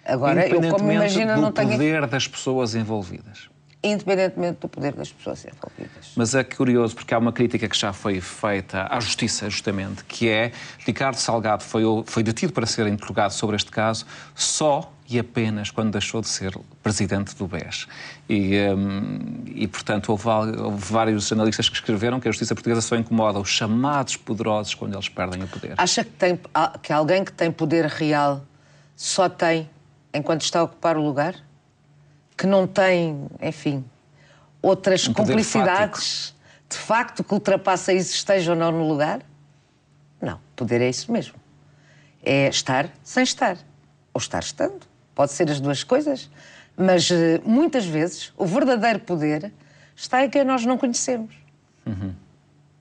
Agora, eu, como imagina, não tenho... Independentemente do poder das pessoas envolvidas. Independentemente do poder das pessoas envolvidas. Mas é curioso, porque há uma crítica que já foi feita à Justiça, justamente, que é Ricardo Salgado foi detido para ser interrogado sobre este caso só e apenas quando deixou de ser presidente do BES. E portanto, houve vários analistas que escreveram que a Justiça Portuguesa só incomoda os chamados poderosos quando eles perdem o poder. Acha que alguém que tem poder real só tem enquanto está a ocupar o lugar? Que não tem, enfim, outras cumplicidades? de facto que ultrapassa isso, esteja ou não no lugar? Não, poder é isso mesmo. É estar sem estar, ou estar estando. Pode ser as duas coisas, mas muitas vezes o verdadeiro poder está em quem nós não conhecemos.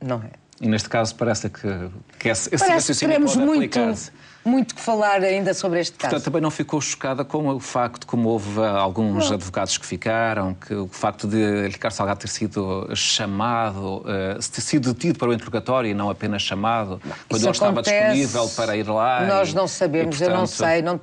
Não é? E neste caso parece que esse parece que teremos pode aplicar-se. Muito que falar ainda sobre este caso. Portanto, também não ficou chocada com o facto, como houve alguns advogados que ficaram, que o facto de Ricardo Salgado ter sido chamado, ter sido detido para o interrogatório e não apenas chamado, quando ele estava disponível para ir lá. Nós não sabemos, portanto, eu não sei, não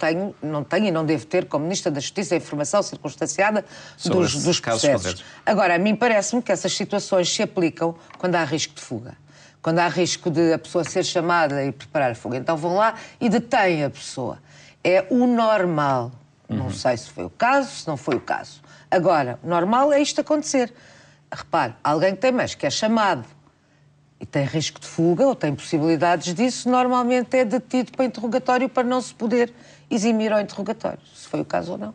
tenho e não devo ter, como Ministra da Justiça, a informação circunstanciada dos processos. Agora, a mim parece-me que essas situações se aplicam quando há risco de fuga. Quando há risco de a pessoa ser chamada e preparar a fuga. Então vão lá e detêm a pessoa. É o normal. Não sei se foi o caso, se não foi o caso. Agora, o normal é isto acontecer. Repare, alguém que tem mais, que é chamado e tem risco de fuga ou tem possibilidades disso, normalmente é detido para interrogatório para não se poder eximir ao interrogatório. Se foi o caso ou não.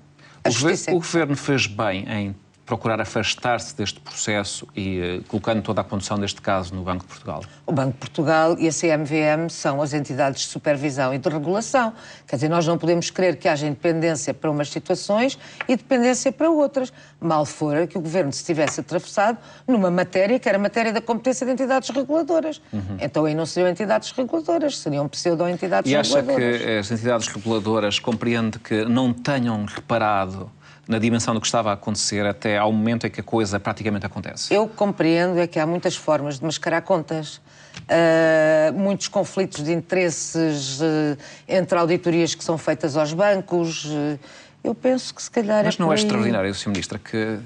O Governo fez bem em procurar afastar-se deste processo e colocando toda a condução deste caso no Banco de Portugal? O Banco de Portugal e a CMVM são as entidades de supervisão e de regulação. Quer dizer, nós não podemos querer que haja independência para umas situações e dependência para outras. Mal fora que o Governo se tivesse atravessado numa matéria que era matéria da competência de entidades reguladoras. Então aí não seriam entidades reguladoras, seriam pseudo-entidades reguladoras. E acha que as entidades reguladoras compreendem que não tenham reparado na dimensão do que estava a acontecer até ao momento em que a coisa praticamente acontece? Eu compreendo é que há muitas formas de mascarar contas. Muitos conflitos de interesses entre auditorias que são feitas aos bancos. Eu penso que se calhar Mas não é extraordinário, Sr. Ministra, que,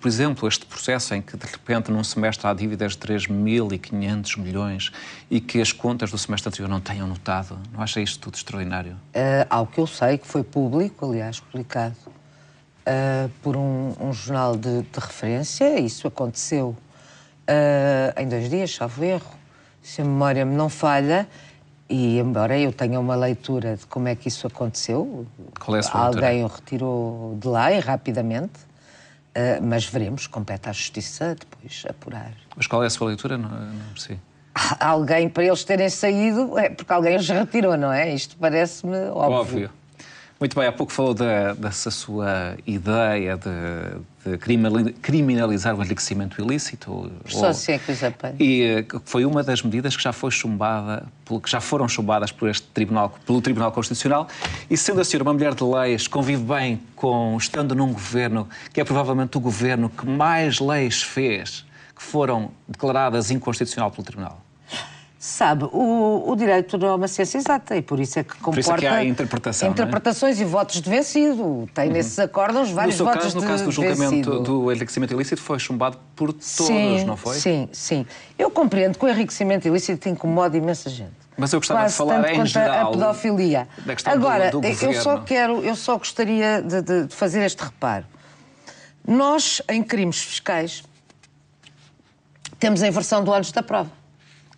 por exemplo, este processo em que de repente num semestre há dívidas de 3.500 milhões e que as contas do semestre anterior não tenham notado? Não acha isto tudo extraordinário? Ao que eu sei, que foi público, aliás, publicado por um jornal de referência. Isso aconteceu em 2 dias, salvo erro, se a memória me não falha, e embora eu tenha uma leitura de como é que isso aconteceu, qual é a sua leitura? Alguém o retirou de lá e rapidamente, mas veremos, compete à Justiça depois apurar. Mas qual é a sua leitura? Não sei. Alguém, para eles terem saído, é porque alguém os retirou, não é? Isto parece-me óbvio. Muito bem, há pouco falou dessa sua ideia de criminalizar o enriquecimento ilícito. Só se é que os apanha. E foi uma das medidas que já foi chumbada, que já foram chumbadas pelo Tribunal Constitucional. E sendo a senhora uma mulher de leis, convive bem estando num governo que é provavelmente o governo que mais leis fez que foram declaradas inconstitucional pelo Tribunal. Sabe, o direito não é uma ciência exata e por isso é que comporta... Por isso é que há interpretações e votos de vencido. Tem nesses acórdãos vários votos de vencido. No caso do julgamento do enriquecimento ilícito foi chumbado por todos, não foi? Sim. Eu compreendo que o enriquecimento ilícito incomoda imensa gente. Mas eu gostava de falar em geral a pedofilia. Da questão Agora, do eu só gostaria de fazer este reparo. Nós, em crimes fiscais, temos a inversão do ônus da prova,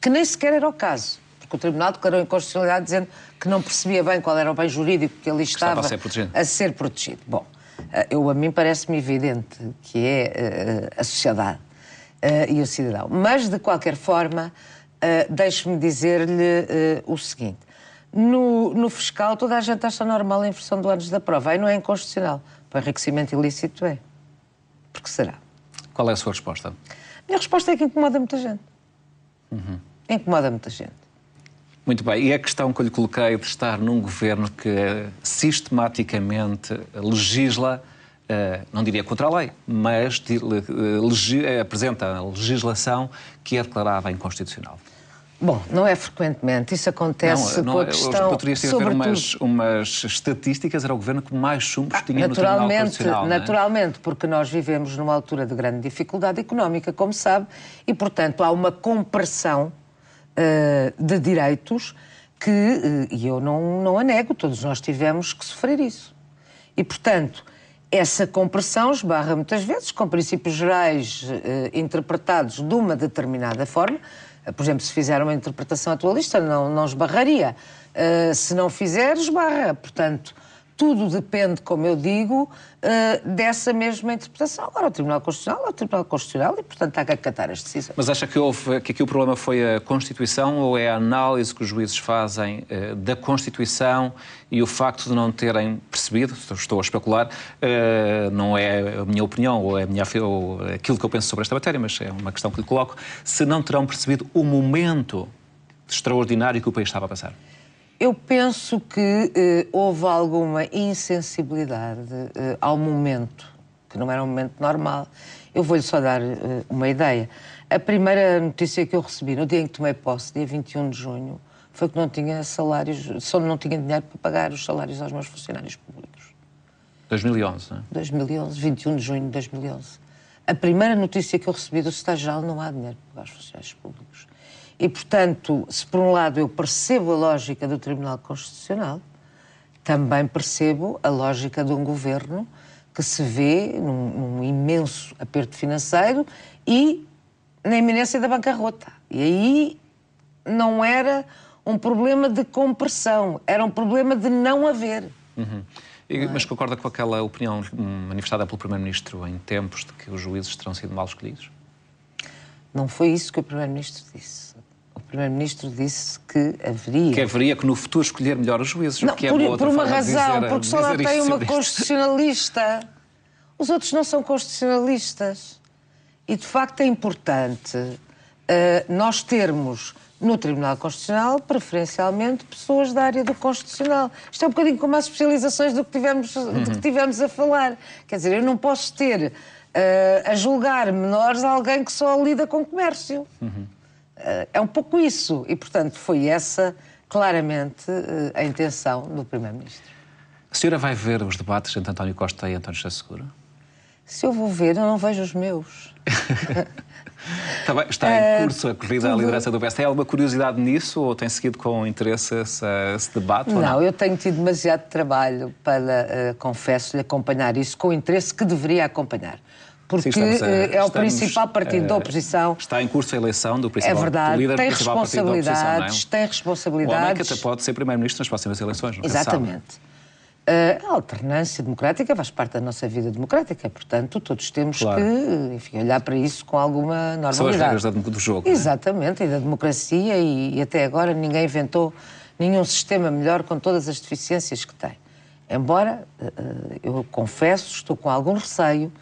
que nem sequer era o caso, porque o Tribunal declarou inconstitucionalidade dizendo que não percebia bem qual era o bem jurídico que ali estava a ser protegido. Bom, a mim parece-me evidente que é a sociedade e o cidadão. Mas, de qualquer forma, deixe-me dizer-lhe o seguinte. No fiscal, toda a gente acha normal a inversão do ônus da prova. Aí não é inconstitucional. Para enriquecimento ilícito é. Porque será? Qual é a sua resposta? A minha resposta é que incomoda muita gente. Incomoda muita gente. Muito bem. E a questão que eu lhe coloquei de estar num governo que sistematicamente legisla, não diria contra a lei, mas apresenta a legislação que é declarada inconstitucional. Bom, não é frequentemente. Isso acontece com a questão... Poderias ter umas estatísticas, era o governo que mais chumbos tinha no Tribunal Constitucional. Naturalmente, porque nós vivemos numa altura de grande dificuldade económica, como sabe, e, portanto, há uma compressão de direitos que, e eu não a nego, todos nós tivemos que sofrer isso. E, portanto, essa compressão esbarra muitas vezes com princípios gerais interpretados de uma determinada forma. Por exemplo, se fizer uma interpretação atualista, não esbarraria. Se não fizer, esbarra. Portanto, tudo depende, como eu digo, dessa mesma interpretação. Agora, o Tribunal Constitucional é o Tribunal Constitucional e, portanto, há que acatar as decisões. Mas acha que aqui o problema foi a Constituição ou é a análise que os juízes fazem da Constituição e o facto de não terem percebido, estou a especular, não é a minha opinião ou é aquilo que eu penso sobre esta matéria, mas é uma questão que lhe coloco, se não terão percebido o momento extraordinário que o país estava a passar? Eu penso que houve alguma insensibilidade ao momento, que não era um momento normal. Eu vou-lhe só dar uma ideia. A primeira notícia que eu recebi no dia em que tomei posse, dia 21 de junho, foi que não tinha salários, só não tinha dinheiro para pagar os salários aos meus funcionários públicos. 2011, não é? 2011, 21 de junho de 2011. A primeira notícia que eu recebi do Secretário-Geral, não há dinheiro para pagar os funcionários públicos. E, portanto, se por um lado eu percebo a lógica do Tribunal Constitucional, também percebo a lógica de um governo que se vê num imenso aperto financeiro e na iminência da bancarrota. E aí não era um problema de compressão, era um problema de não haver. Uhum. Mas concorda com aquela opinião manifestada pelo Primeiro-Ministro em tempos de que os juízes terão sido mal escolhidos? Não foi isso que o Primeiro-Ministro disse. O Primeiro-Ministro disse que haveria... Que no futuro escolher melhor os juízes. Não, que é por uma razão, porque só lá tem uma constitucionalista. Os outros não são constitucionalistas. E, de facto, é importante nós termos no Tribunal Constitucional, preferencialmente, pessoas da área do Constitucional. Isto é um bocadinho como as especializações do que tivemos a falar. Quer dizer, eu não posso ter a julgar menores alguém que só lida com comércio. É um pouco isso. E, portanto, foi essa, claramente, a intenção do Primeiro-Ministro. A senhora vai ver os debates entre António Costa e António José Seguro? Se eu vou ver, eu não vejo os meus. Está em curso a corrida à liderança do PS. Tem alguma curiosidade nisso ou tem seguido com interesse esse debate? Não, eu tenho tido demasiado trabalho para, confesso-lhe, acompanhar isso com o interesse que deveria acompanhar. Porque é o principal partido da oposição. Está em curso a eleição do principal líder do principal partido da oposição, não é? Tem responsabilidades. O homem que até pode ser primeiro-ministro nas próximas eleições, não é? Exatamente. A alternância democrática faz parte da nossa vida democrática, portanto, todos temos que, enfim, olhar para isso com alguma normalidade. São as regras do jogo. Exatamente, e da democracia, e até agora ninguém inventou nenhum sistema melhor com todas as deficiências que tem. Embora, eu confesso, estou com algum receio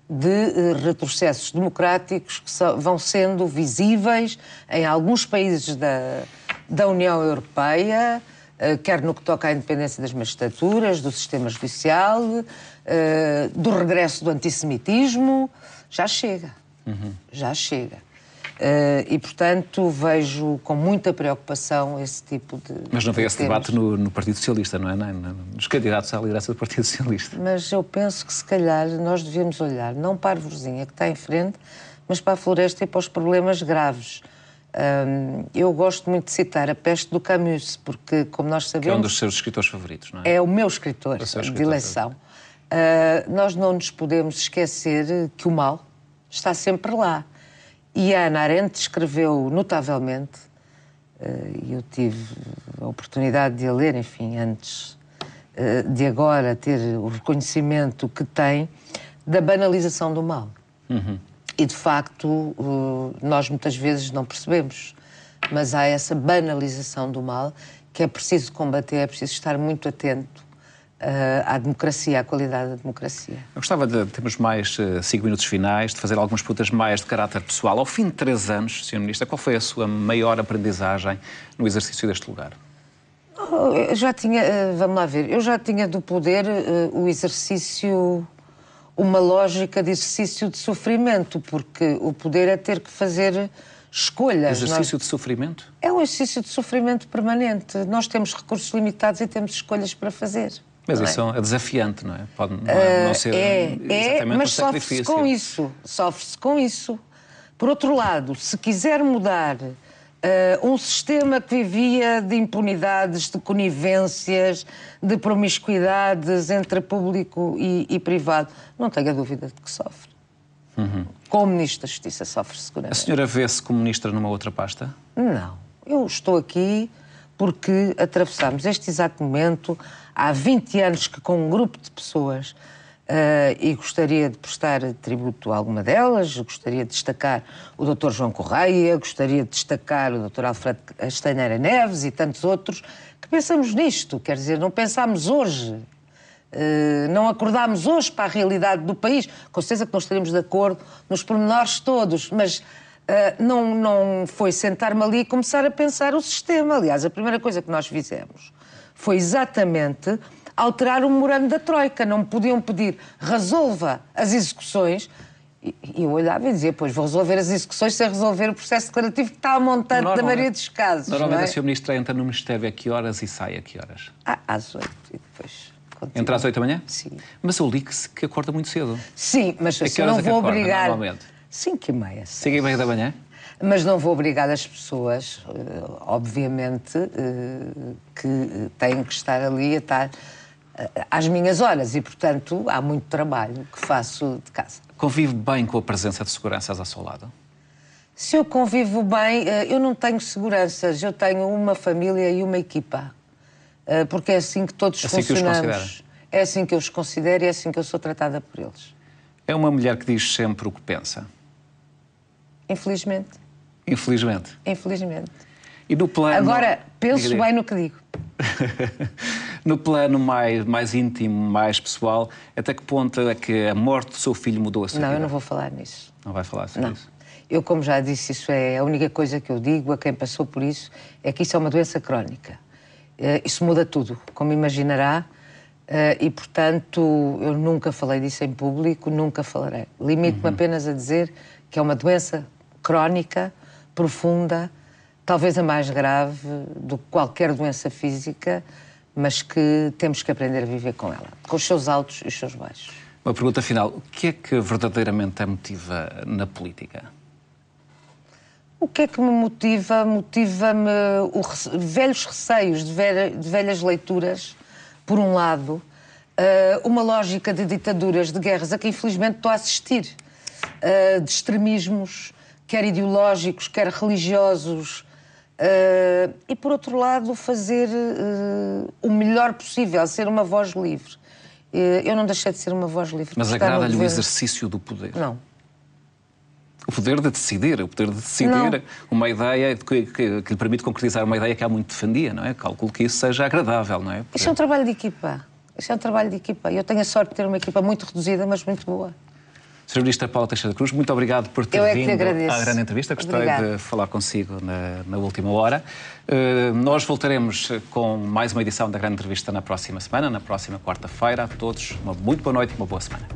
de retrocessos democráticos que vão sendo visíveis em alguns países da União Europeia, quer no que toca à independência das magistraturas, do sistema judicial, do regresso do antissemitismo. Já chega. Já chega. E, portanto, vejo com muita preocupação esse tipo de... Mas não vê esse debate no Partido Socialista, não é? Nos candidatos à liderança do Partido Socialista. Mas eu penso que, se calhar, nós devíamos olhar não para a arvorezinha que está em frente, mas para a floresta e para os problemas graves. Eu gosto muito de citar A Peste do Camus, porque, como nós sabemos... Que é um dos seus escritores favoritos, não é? É o meu escritor de eleição. Nós não nos podemos esquecer que o mal está sempre lá. E a Hannah Arendt escreveu notavelmente, e eu tive a oportunidade de a ler, enfim, antes de agora ter o reconhecimento que tem da banalização do mal. E, de facto, nós muitas vezes não percebemos, mas há essa banalização do mal que é preciso combater, é preciso estar muito atento à democracia, à qualidade da democracia. Eu gostava de termos mais 5 minutos finais, de fazer algumas perguntas mais de caráter pessoal. Ao fim de 3 anos, Sr. Ministro, qual foi a sua maior aprendizagem no exercício deste lugar? Eu já tinha, vamos lá ver, eu já tinha do poder o exercício, uma lógica de exercício de sofrimento, porque o poder é ter que fazer escolhas. Exercício de sofrimento? É um exercício de sofrimento permanente. Nós temos recursos limitados e temos escolhas para fazer. Mas isso é desafiante, não é? Pode não ser exatamente mas um sacrifício. Sofre-se com isso. Por outro lado, se quiser mudar um sistema que vivia de impunidades, de conivências, de promiscuidades entre público e privado, não tenha dúvida de que sofre. Como Ministro da Justiça sofre seguramente. A senhora vê-se como Ministra numa outra pasta? Não. Eu estou aqui porque atravessamos este exato momento há 20 anos que com um grupo de pessoas, e gostaria de prestar tributo a alguma delas, gostaria de destacar o Dr. João Correia, gostaria de destacar o Dr. Alfredo Castanheira Neves e tantos outros, que pensamos nisto, quer dizer, não pensámos hoje, não acordámos hoje para a realidade do país. Com certeza que nós estaremos de acordo nos pormenores todos, mas não foi sentar-me ali e começar a pensar o sistema. Aliás, a primeira coisa que nós fizemos foi exatamente alterar o memorando da Troika. Não me podiam pedir resolva as execuções. E eu olhava e dizia, pois vou resolver as execuções sem resolver o processo declarativo que está a montante da maioria dos casos. Normalmente, a Sra. Ministra entra no Ministério a que horas e sai a que horas? Às 8 e depois continua. Entra às 8 da manhã? Sim. Mas eu li que acorda muito cedo. Sim, mas eu não vou obrigar... 5h30. 5h30 da manhã? Mas não vou obrigar as pessoas, obviamente, que têm que estar ali a estar às minhas horas e, portanto, há muito trabalho que faço de casa. Convive bem com a presença de seguranças ao seu lado? Se eu convivo bem, eu não tenho seguranças, eu tenho uma família e uma equipa, porque é assim que todos funcionamos. É assim que eu os considero e é assim que eu sou tratada por eles. É uma mulher que diz sempre o que pensa? Infelizmente. Infelizmente? Infelizmente. E no plano... Agora, penso bem no que digo. No plano mais íntimo, mais pessoal, até que ponto é que a morte do seu filho mudou a sua vida? Não, eu não vou falar nisso. Não vai falar sobre isso? Eu, como já disse, isso é a única coisa que eu digo a quem passou por isso, é que isso é uma doença crónica. Isso muda tudo, como imaginará, e, portanto, eu nunca falei disso em público, nunca falarei. Limito-me apenas a dizer que é uma doença crónica, profunda, talvez a mais grave do que qualquer doença física, mas que temos que aprender a viver com ela, com os seus altos e os seus baixos. Uma pergunta final. O que é que verdadeiramente a motiva na política? O que é que me motiva? Motiva-me velhos receios de velhas leituras, por um lado, uma lógica de ditaduras, de guerras, a que infelizmente estou a assistir, de extremismos, quer ideológicos, quer religiosos, e, por outro lado, fazer o melhor possível, ser uma voz livre. Eu não deixei de ser uma voz livre. Mas agrada-lhe o exercício do poder? Não. O poder de decidir não. Uma ideia que lhe permite concretizar uma ideia que há muito defendia, não é? Calculo que isso seja agradável, não é? Isso é um trabalho de equipa. Isso é um trabalho de equipa. Eu tenho a sorte de ter uma equipa muito reduzida, mas muito boa. Sra. Ministra Paula Teixeira da Cruz, muito obrigado por ter vindo à grande entrevista. Gostei de falar consigo na última hora. Nós voltaremos com mais uma edição da grande entrevista na próxima semana, na próxima quarta-feira. A todos, uma muito boa noite e uma boa semana.